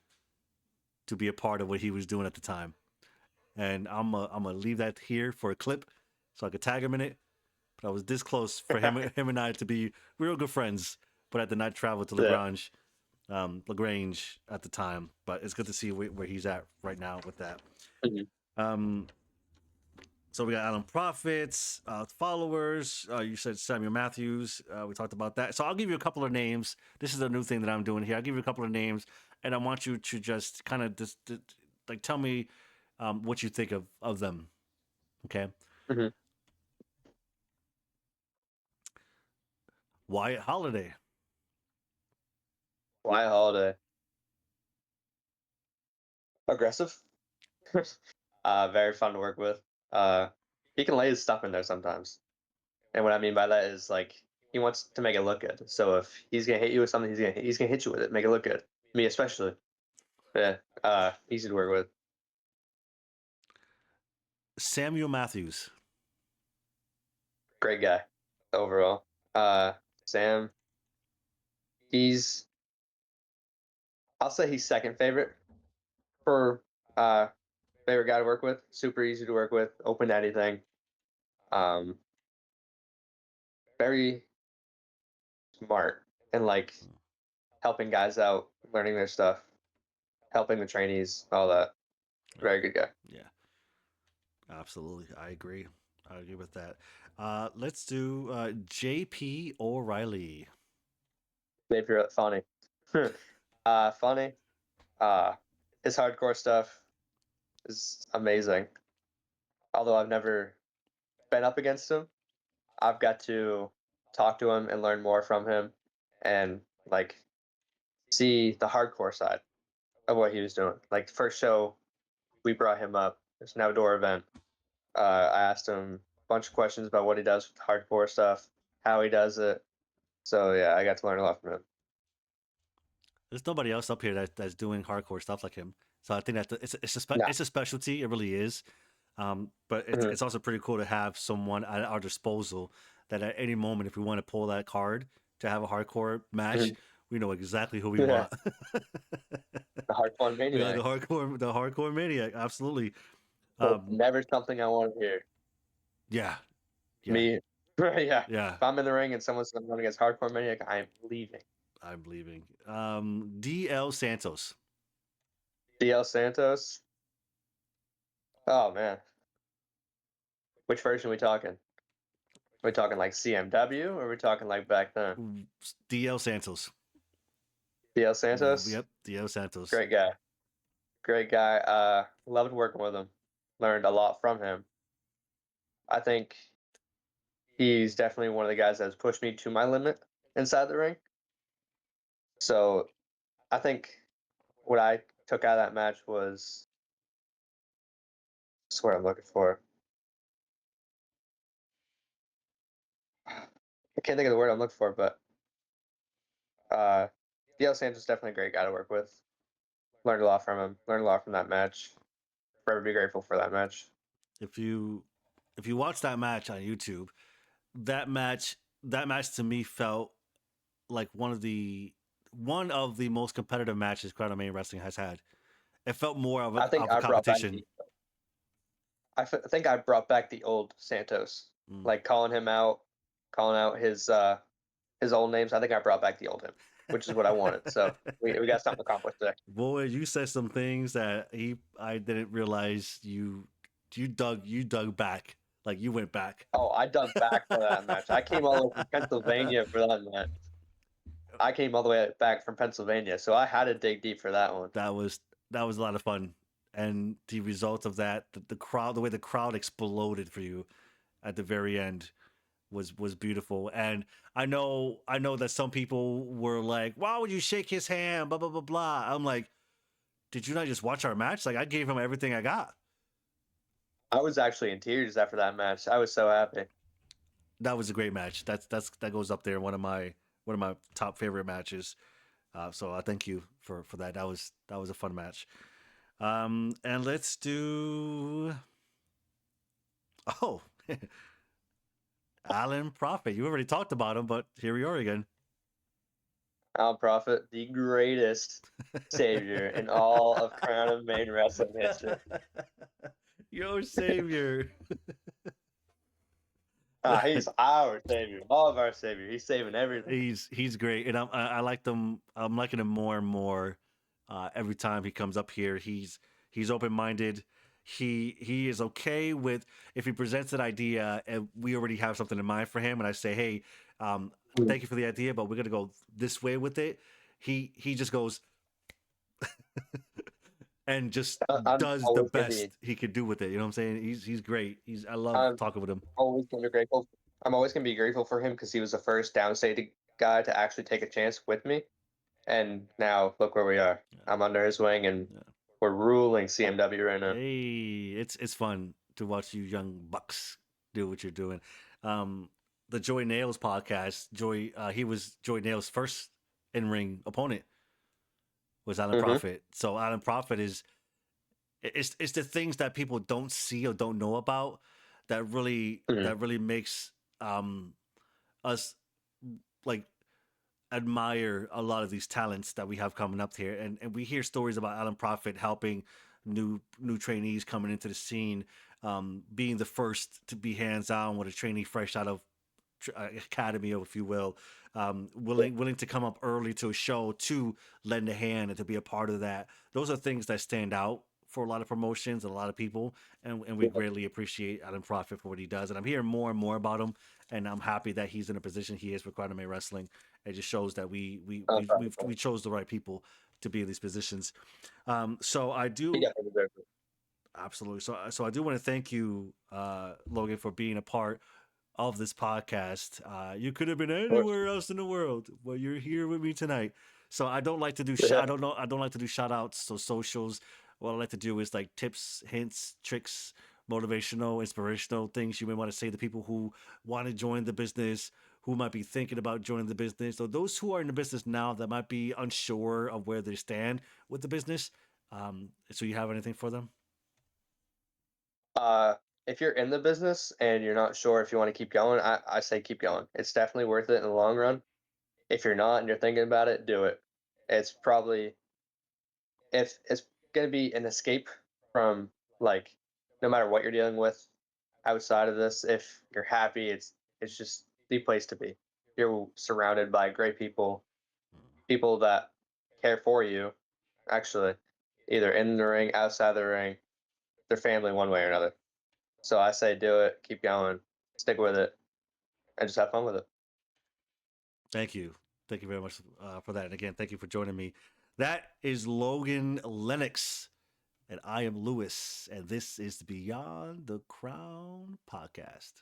to be a part of what he was doing at the time. And I'm gonna leave that here for a clip, so I could tag him in it. But I was this close for him and I to be real good friends, but I did not travel to yeah, Lagrange at the time. But it's good to see where he's at right now with that. mhm. Um, So we got Alan Profits, followers. You said Samuel Matthews. We talked about that. So I'll give you a couple of names. This is a new thing that I'm doing here. I'll give you a couple of names, and I want you to just kind of just like tell me what you think of them. Okay. Mhm. Wyatt Holiday. Why holiday? Aggressive. Very fun to work with. Uh, he can lay his stuff in there sometimes. And what I mean by that is like he wants to make it look good. So if he's gonna hit you with something, he's gonna hit you with it, make it look good. Me especially. Yeah. Easy to work with. Samuel Matthews. Great guy overall. Sam, he's I'll say he's second favorite for uh favorite guy to work with. Super easy to work with, open to anything. Um, very smart and like helping guys out, learning their stuff, helping the trainees, all that. Yeah, Very good guy. yeah, absolutely. I agree. I agree with that. Let's do JP O'Reilly. If you're funny. Funny. Uh, his hardcore stuff is amazing. Although I've never been up against him, I've got to talk to him and learn more from him and like see the hardcore side of what he was doing. Like the first show we brought him up, it's an outdoor event. I asked him a bunch of questions about what he does with hardcore stuff, how he does it. So yeah, I got to learn a lot from him. There's nobody else up here that's doing hardcore stuff like him. So I think that No. it's a specialty. It really is. But Mhm, it's also pretty cool to have someone at our disposal that at any moment, if we want to pull that card to have a hardcore match, mhm. we know exactly who we Yeah, want. the hardcore We got maniac. the hardcore maniac. Absolutely. But Um, never something I want to hear. yeah, yeah, Me, yeah. yeah. If I'm in the ring and someone's going against hardcore maniac, I'm leaving. I'm leaving. DL Santos. DL Santos. Oh man, which version are we talking? Are we talking like CMW or are we talking like back then? DL Santos. DL Santos, Yep, DL Santos. great guy, great guy. Loved working with him. Learned a lot from him. I think he's definitely one of the guys that's pushed me to my limit inside the ring. So I think what I took out of that match was what's the word I'm looking for. I can't think of the word I'm looking for, but DL Santos is definitely a great guy to work with. Learned a lot from him. Learned a lot from that match. Forever be grateful for that match. If you if you watch that match on YouTube, that match that match to me felt like one of the most competitive matches Crown of Main Wrestling has had. It felt more of I think a I brought back competition. the think I brought back the old Santos, Mm. like calling out his old names. I think I brought back the old him, which is what I wanted. So we got something accomplished there. Boy, you said some things that I didn't realize you dug back. Like you went back. Oh, I dug back for that match. I came all the way from Pennsylvania for that match. I came all the way back from Pennsylvania, so I had to dig deep for that one. that was that was a lot of fun. And the result of that, the crowd, the way the crowd exploded for you at the very end was beautiful. And I know that some people were like, "Why would you shake his hand?" Blah blah blah blah. I'm like, did you not just watch our match? Like I gave him everything I got. I was actually in tears after that match. I was so happy. That was a great match. That goes up there one of my top favorite matches. So I thank you for that. That was a fun match. And let's do oh Alan Prophet. You already talked about him, but here we are again. Al Prophet, the greatest savior in all of Crown of Main Wrestling history. Your savior. He's our savior, all of our savior. He's saving everything. He's great, and I like them. I'm liking him more and more every time he comes up here. He's open minded. He is okay with if he presents an idea and we already have something in mind for him, and I say, hey, um, thank you for the idea, but we're gonna go this way with it. He just goes and just I'm does the always gonna be, best he could do with it. You know what I'm saying? He's great. I love I'm talking with him. always gonna be grateful. I'm always gonna be grateful for him because he was the first downstate guy to actually take a chance with me. And now look where we are. Yeah, I'm under his wing, and yeah. we're ruling CMW right now. Hey, it's fun to watch you young bucks do what you're doing. Um, the Joy Nails podcast, he was Joy Nails' first in ring opponent was Alan Hmm. Prophet. So Alan Prophet it's the things that people don't see or don't know about Hmm. that really makes us like admire a lot of these talents that we have coming up here, and we hear stories about Alan Prophet helping new trainees coming into the scene, being the first to be hands on with a trainee fresh out of academy, if you will, willing to come up early to a show to lend a hand and to be a part of that. Those are things that stand out for a lot of promotions and a lot of people, and we greatly appreciate Adam Prophet for what he does. And I'm hearing more and more about him, and I'm happy that he's in a position he is for Quantum Wrestling. It just shows that we chose the right people to be in these positions. So I He do definitely deserves it. absolutely. So I do want to thank you, Logan, for being a part of this podcast. You could have been Of course. anywhere else in the world, but you're here with me tonight. So I don't like to do Yeah. I don't know I don't like to do shout outs, so socials. What I like to do is like tips, hints, tricks, motivational, inspirational things you may want to say to people who want to join the business, who might be thinking about joining the business, or those who are in the business now that might be unsure of where they stand with the business. So you have anything for them? Uh, if you're in the business and you're not sure if you want to keep going, I say keep going. It's definitely worth it in the long run. If you're not and you're thinking about it, do it. It's probably if it's gonna be an escape from like no matter what you're dealing with outside of this, if you're happy, it's just the place to be. You're surrounded by great people, people that care for you, actually, either in the ring, outside the ring. their family one way or another. So I say do it, keep going, stick with it, and just have fun with it. Thank you. Thank you very much for that. And again, thank you for joining me. That is Logan Lennox, and I am Lewis, and this is the Beyond the Crown podcast.